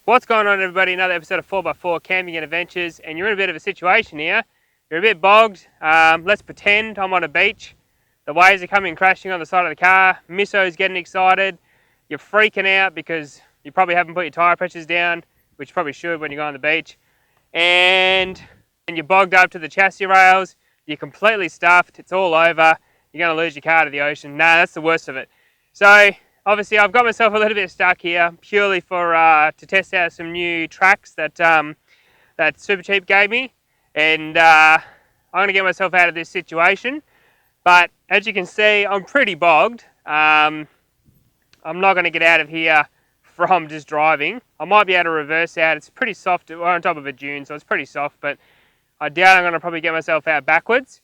What's going on, everybody? Another episode of 4x4 Camping and Adventures, and you're in a bit of a situation here. You're a bit bogged. Let's pretend I'm on a beach. The waves are coming crashing on the side of the car. Misso's getting excited. You're freaking out because you probably haven't put your tyre pressures down, which you probably should when you go on the beach. And you're bogged up to the chassis rails. You're completely stuffed. It's all over. You're going to lose your car to the ocean. Nah, that's the worst of it. So obviously, I've got myself a little bit stuck here, purely for to test out some new tracks that that Supercheap gave me, and I'm going to get myself out of this situation. But as you can see, I'm pretty bogged. I'm not going to get out of here from just driving. I might be able to reverse out. It's pretty soft. We're on top of a dune, so it's pretty soft, but I doubt I'm going to probably get myself out backwards.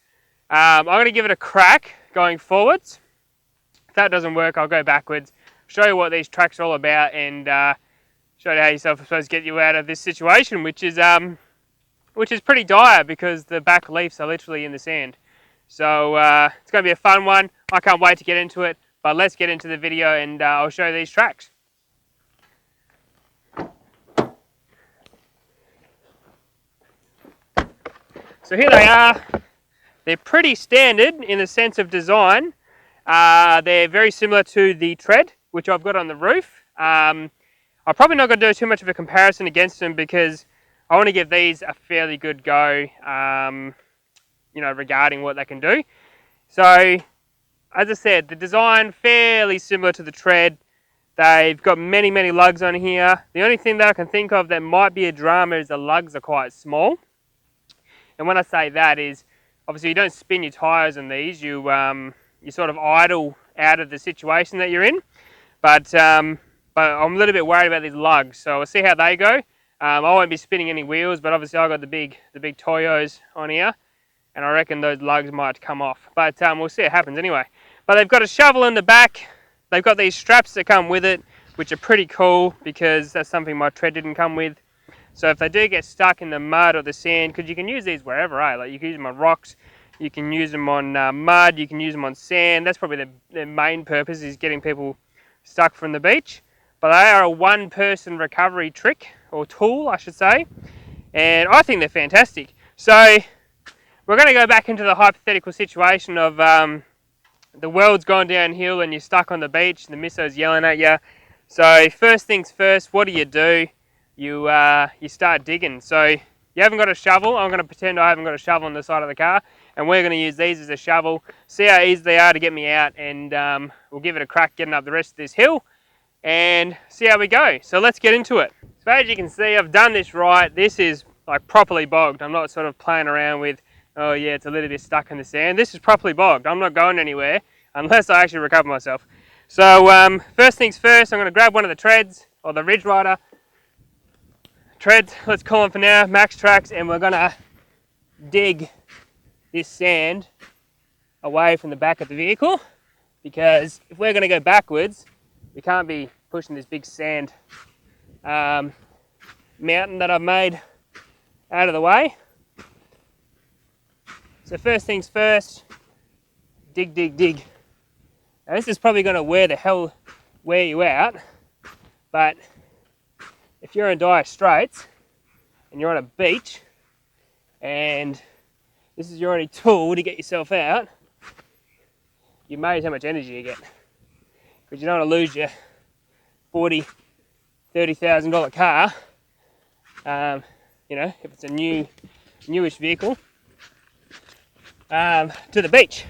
I'm going to give it a crack going forwards. If that doesn't work, I'll go backwards, show you what these tracks are all about, and show you how you're supposed to get you out of this situation, which is pretty dire because the back leaves are literally in the sand. So it's going to be a fun one. I can't wait to get into it, but let's get into the video and I'll show you these tracks. So here they are. They're pretty standard in the sense of design. They're very similar to the tread, which I've got on the roof. I'm probably not going to do too much of a comparison against them because I want to give these a fairly good go, regarding what they can do. So, as I said, the design fairly similar to the tread. They've got many lugs on here. The only thing that I can think of that might be a drama is the lugs are quite small. And when I say that is, obviously you don't spin your tyres on these. You sort of idle out of the situation that you're in. But I'm a little bit worried about these lugs, so we'll see how they go. I won't be spinning any wheels, but obviously I've got the big Toyos on here, and I reckon those lugs might come off. But we'll see what happens anyway. But they've got a shovel in the back. They've got these straps that come with it, which are pretty cool because that's something my tread didn't come with. So if they do get stuck in the mud or the sand, because you can use these wherever, eh? Like you can use them on rocks, you can use them on mud, you can use them on sand. That's probably their main purpose, is getting people stuck from the beach. But they are a one-person recovery trick, or tool I should say, and I think they're fantastic. So we're going to go back into the hypothetical situation of the world's gone downhill and you're stuck on the beach and the misso's yelling at you. So first things first, what do? You start digging. So you haven't got a shovel. I'm going to pretend I haven't got a shovel on the side of the car, and we're going to use these as a shovel, see how easy they are to get me out, and we'll give it a crack getting up the rest of this hill and see how we go. So let's get into it. So as you can see, I've done this right. This is like properly bogged. I'm not sort of playing around with, oh yeah, it's a little bit stuck in the sand. This is properly bogged. I'm not going anywhere unless I actually recover myself. So first things first, I'm going to grab one of the treads, or the Ridge Ryder treads, let's call them for now, max tracks, and we're going to dig this sand away from the back of the vehicle, because if we're going to go backwards, we can't be pushing this big sand mountain that I've made out of the way. So first things first, dig. Now this is probably going to wear you out, but if you're in dire straits and you're on a beach and this is your only tool to get yourself out, you amazed how much energy you get, because you don't want to lose your $40,000-$30,000 car, if it's a newish vehicle, to the beach.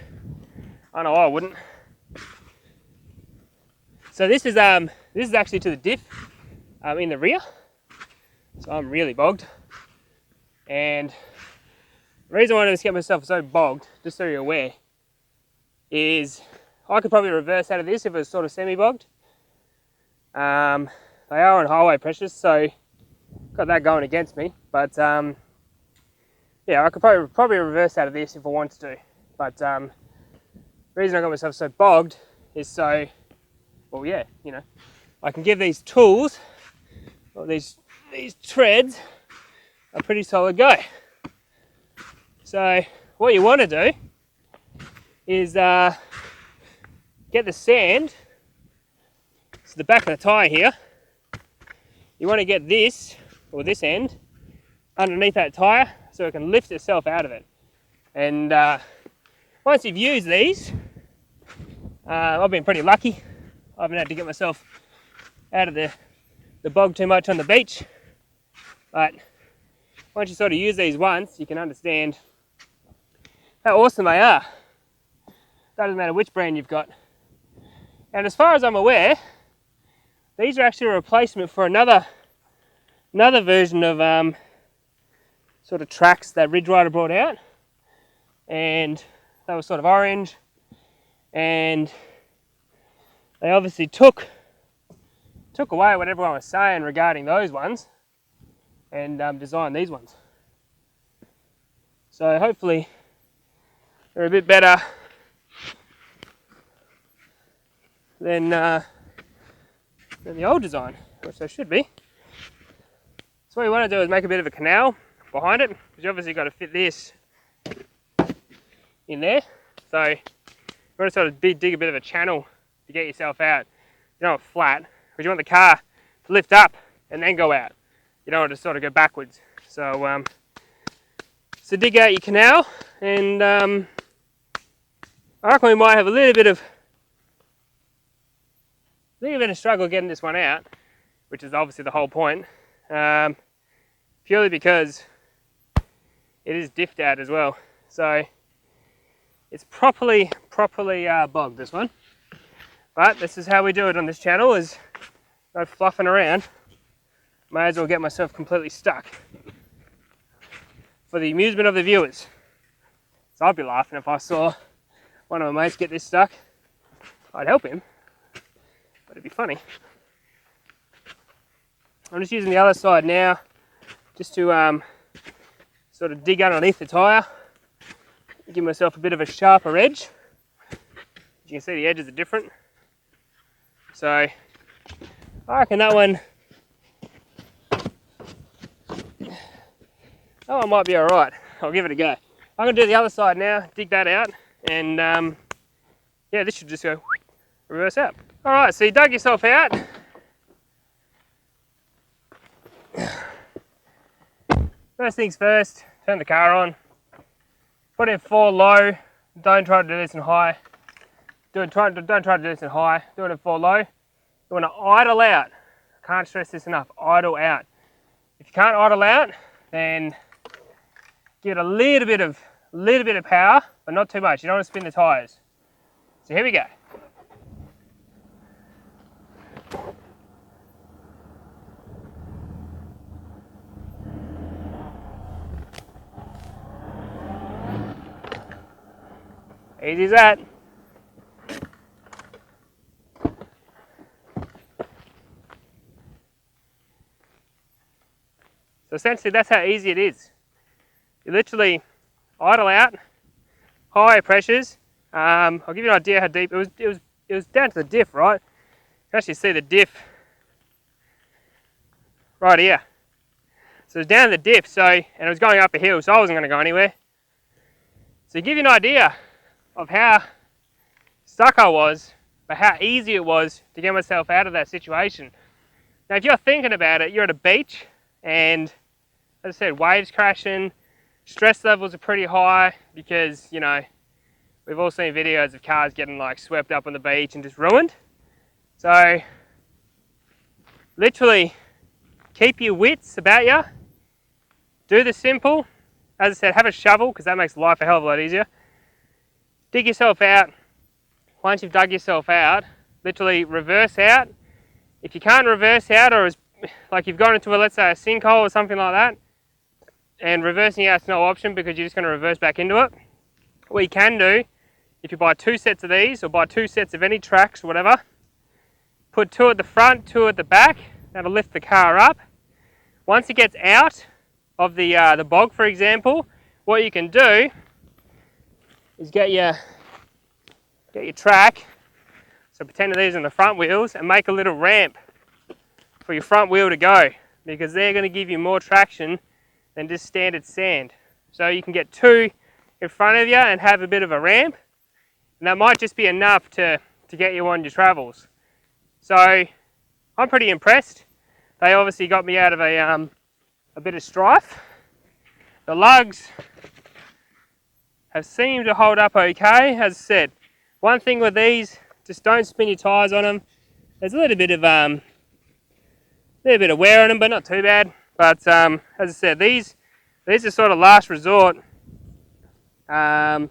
I know I wouldn't. So this is actually to the diff in the rear, so I'm really bogged. And the reason I wanted to get myself so bogged, just so you're aware, is I could probably reverse out of this if it was sort of semi-bogged. They are on highway pressures, so got that going against me. But yeah, I could probably reverse out of this if I wanted to. But the reason I got myself so bogged is so, well, yeah, I can give these tools, or these treads, a pretty solid go. So what you want to do is get the sand, so the back of the tyre here, you want to get this, or this end, underneath that tyre so it can lift itself out of it. And once you've used these, I've been pretty lucky. I haven't had to get myself out of the bog too much on the beach. But once you sort of use these once, you can understand how awesome they are. Doesn't matter which brand you've got. And as far as I'm aware, these are actually a replacement for another version of sort of tracks that Ridge Ryder brought out, and they were sort of orange, and they obviously took away what everyone was saying regarding those ones and designed these ones. So hopefully they're a bit better than the old design, which they should be. So what you want to do is make a bit of a canal behind it, because you obviously got to fit this in there. So you want to sort of dig a bit of a channel to get yourself out. You don't want flat, because you want the car to lift up and then go out. You don't want to sort of go backwards. So so dig out your canal, and I reckon we might have a little bit of struggle getting this one out, which is obviously the whole point. Purely because it is diffed out as well. So it's properly bogged, this one. But this is how we do it on this channel, is no fluffing around. May as well get myself completely stuck for the amusement of the viewers. So I'd be laughing if I saw one of my mates get this stuck. I'd help him, but it'd be funny. I'm just using the other side now, just to sort of dig underneath the tyre, give myself a bit of a sharper edge. As you can see, the edges are different. So I reckon that one might be alright. I'll give it a go. I'm going to do the other side now, dig that out, and yeah, this should just go reverse out. Alright, so you dug yourself out. First things first, turn the car on, put it in 4 low, don't try to do this in high. Don't try to do this in high, do it in 4 low. You want to idle out. Can't stress this enough, idle out. If you can't idle out, then give it a little bit of power, but not too much. You don't want to spin the tyres. So here we go. Easy as that. So essentially that's how easy it is. You literally idle out, high pressures. I'll give you an idea how deep it was down to the diff, right? You can actually see the diff right here. So it was down to the diff, and it was going up a hill, so I wasn't going to go anywhere. So to give you an idea of how stuck I was, but how easy it was to get myself out of that situation. Now if you're thinking about it, you're at a beach, and as I said, waves crashing, stress levels are pretty high, because, you know, we've all seen videos of cars getting like swept up on the beach and just ruined. So literally keep your wits about you, do the simple. As I said, have a shovel, because that makes life a hell of a lot easier. Dig yourself out. Once you've dug yourself out, literally reverse out. If you can't reverse out, or like you've gone into let's say a sinkhole or something like that, and reversing out's no option because you're just going to reverse back into it, what you can do, if you buy 2 sets of these, or buy 2 sets of any tracks or whatever, put 2 at the front, 2 at the back. That'll lift the car up. Once it gets out of the bog, for example, what you can do is get your track, so pretend these are the front wheels, and make a little ramp for your front wheel to go, because they're going to give you more traction than just standard sand. So you can get 2 in front of you and have a bit of a ramp, and that might just be enough to get you on your travels. So I'm pretty impressed. they obviously got me out of a bit of strife. The lugs have seemed to hold up okay. As I said, one thing with these, just don't spin your tyres on them. There's a little bit of wear on them, but not too bad. But as I said, these are sort of last resort. Probably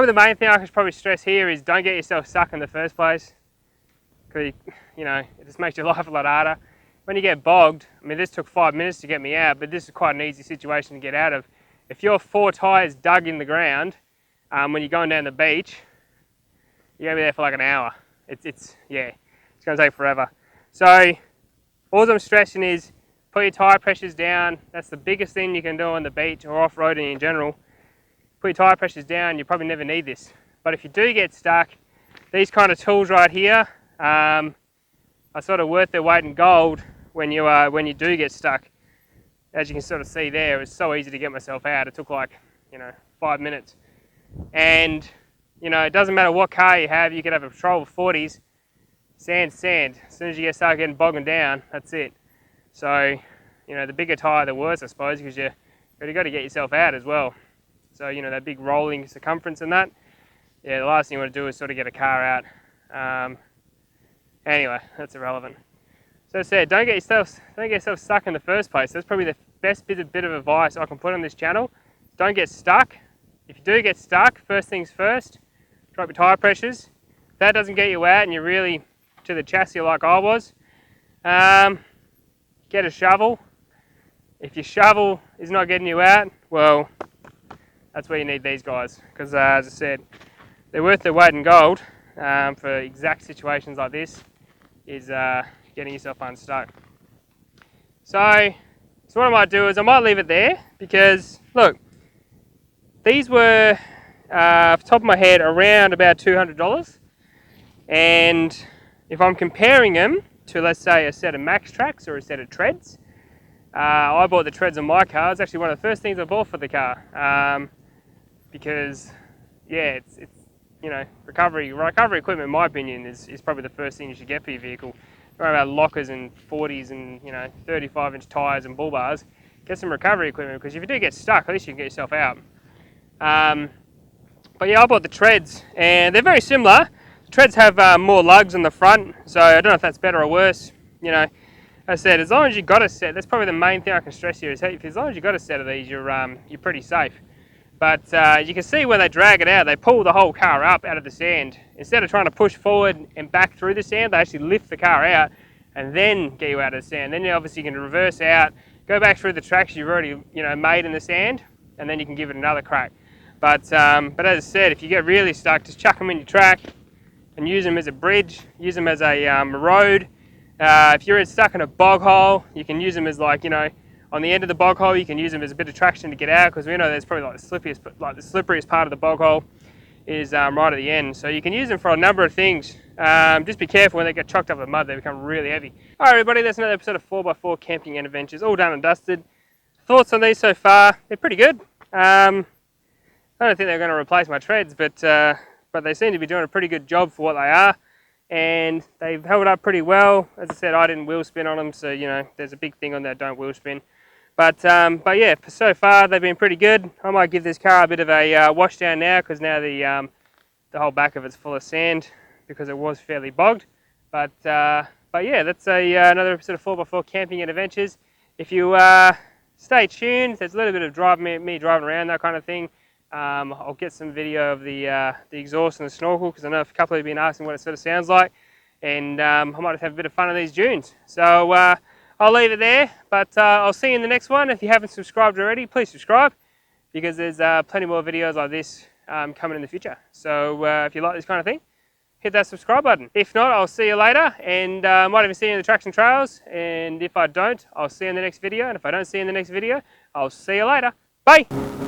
the main thing I can probably stress here is don't get yourself stuck in the first place, because you know, it just makes your life a lot harder. When you get bogged, I mean, this took 5 minutes to get me out, but this is quite an easy situation to get out of. If you're 4 tyres dug in the ground when you're going down the beach, you're gonna be there for like an hour. It's gonna take forever. So all I'm stressing is put your tyre pressures down. That's the biggest thing you can do on the beach or off-roading in general. Put your tyre pressures down. You probably never need this, but if you do get stuck, these kind of tools right here are sort of worth their weight in gold when you do get stuck. As you can sort of see there, it was so easy to get myself out. It took like 5 minutes, and it doesn't matter what car you have. You could have a Patrol of 40s, sand. As soon as you start getting bogging down, that's it. So the bigger tyre, the worse, I suppose, because you really got to get yourself out as well. So that big rolling circumference and that. Yeah, the last thing you want to do is sort of get a car out. Anyway, that's irrelevant. So as I said, don't get yourself stuck in the first place. That's probably the best bit of advice I can put on this channel. Don't get stuck. If you do get stuck, first things first, drop your tyre pressures. If that doesn't get you out and you're really to the chassis like I was, get a shovel. If your shovel is not getting you out, well, that's where you need these guys, because as I said, they're worth their weight in gold for exact situations like this, is getting yourself unstuck. So what I might do is I might leave it there, because look, these were off the top of my head around about $200, and if I'm comparing them to, let's say, a set of Max Tracks or a set of treads, I bought the treads on my car. It's actually one of the first things I bought for the car, because yeah, it's recovery equipment, in my opinion, is probably the first thing you should get for your vehicle. Don't worry about lockers and 40s and 35-inch tyres and bull bars. Get some recovery equipment, because if you do get stuck, at least you can get yourself out. But yeah, I bought the treads, and they're very similar. The treads have more lugs on the front, so I don't know if that's better or worse. As I said, as long as you've got a set, that's probably the main thing I can stress here, is as long as you've got a set of these, you're pretty safe. But you can see when they drag it out, they pull the whole car up out of the sand. Instead of trying to push forward and back through the sand, they actually lift the car out and then get you out of the sand. Then you obviously can reverse out, go back through the tracks you've already made in the sand, and then you can give it another crack. But as I said, if you get really stuck, just chuck them in your track and use them as a bridge, use them as a road. If you're stuck in a bog hole, you can use them as on the end of the bog hole, you can use them as a bit of traction to get out, because we know there's probably the slipperiest part of the bog hole is right at the end. So you can use them for a number of things. Just be careful when they get chocked up with mud, they become really heavy. Alright everybody, that's another episode of 4x4 Camping and Adventures, all done and dusted. Thoughts on these so far? They're pretty good. I don't think they're going to replace my treads, but they seem to be doing a pretty good job for what they are. And they've held up pretty well. As I said, I didn't wheel spin on them, so there's a big thing on that, don't wheel spin. But yeah, so far they've been pretty good. I might give this car a bit of a wash down now, because now the whole back of it's full of sand, because it was fairly bogged. But yeah, that's another episode of 4x4 Camping and Adventures. If you stay tuned, there's a little bit of me driving around, that kind of thing. I'll get some video of the exhaust and the snorkel, because I know a couple of you have been asking what it sort of sounds like, and I might have a bit of fun on these dunes. So I'll leave it there, but I'll see you in the next one. If you haven't subscribed already, please subscribe, because there's plenty more videos like this coming in the future. So if you like this kind of thing, hit that subscribe button. If not, I'll see you later, and I might even see you in the tracks and trails, and if I don't, I'll see you in the next video, and if I don't see you in the next video, I'll see you later. Bye!